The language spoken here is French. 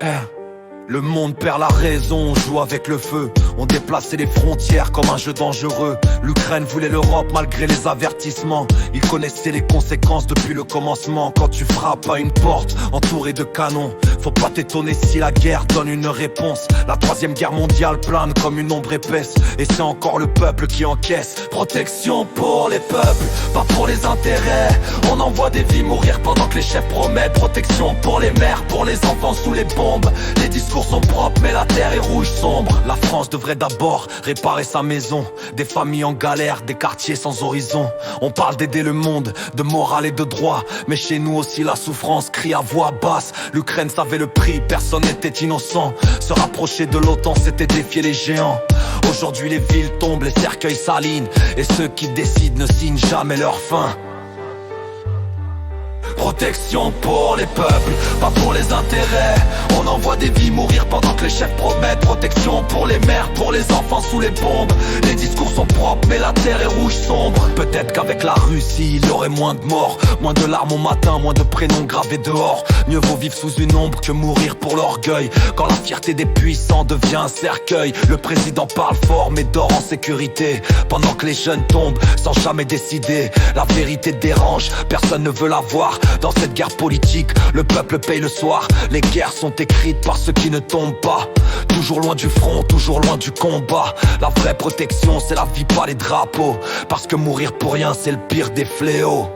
Le monde perd la raison, on joue avec le feu. On déplaçait les frontières comme un jeu dangereux. L'Ukraine voulait l'Europe malgré les avertissements. Ils connaissaient les conséquences depuis le commencement. Quand tu frappes à une porte entourée de canons, faut pas t'étonner si la guerre donne une réponse. La troisième guerre mondiale plane comme une ombre épaisse. Et c'est encore le peuple qui encaisse. Protection pour les peuples, pas pour les intérêts. On envoie des vies mourir pendant que les chefs promettent. Protection pour les mères, pour les enfants sous les bombes. Les discours sont propres mais la terre est rouge sombre. La France devrait d'abord réparer sa maison. Des familles en galère, des quartiers sans horizon. On parle d'aider le monde, de morale et de droit, mais chez nous aussi la souffrance crie à voix basse. L'Ukraine savait le prix, personne n'était innocent. Se rapprocher de l'OTAN c'était défier les géants. Aujourd'hui les villes tombent, les cercueils s'alignent. Et ceux qui décident ne signent jamais leur fin. Protection pour les peuples, pas pour les intérêts. On envoie des vies mourir pendant que les chefs promettent. Protection pour les mères, pour les enfants sous les bombes. Les discours sont propres mais la terre est rouge sombre. Peut-être qu'avec la Russie il y aurait moins de morts, moins de larmes au matin, moins de prénoms gravés dehors. Mieux vaut vivre sous une ombre que mourir pour l'orgueil. Quand la fierté des puissants devient un cercueil. Le président parle fort mais dort en sécurité, pendant que les jeunes tombent sans jamais décider. La vérité dérange, personne ne veut la voir. Dans cette guerre politique, le peuple paye le soir. Les guerres sont écrites par ceux qui ne tombent pas. Toujours loin du front, toujours loin du combat. La vraie protection c'est la vie, pas les drapeaux. Parce que mourir pour rien c'est le pire des fléaux.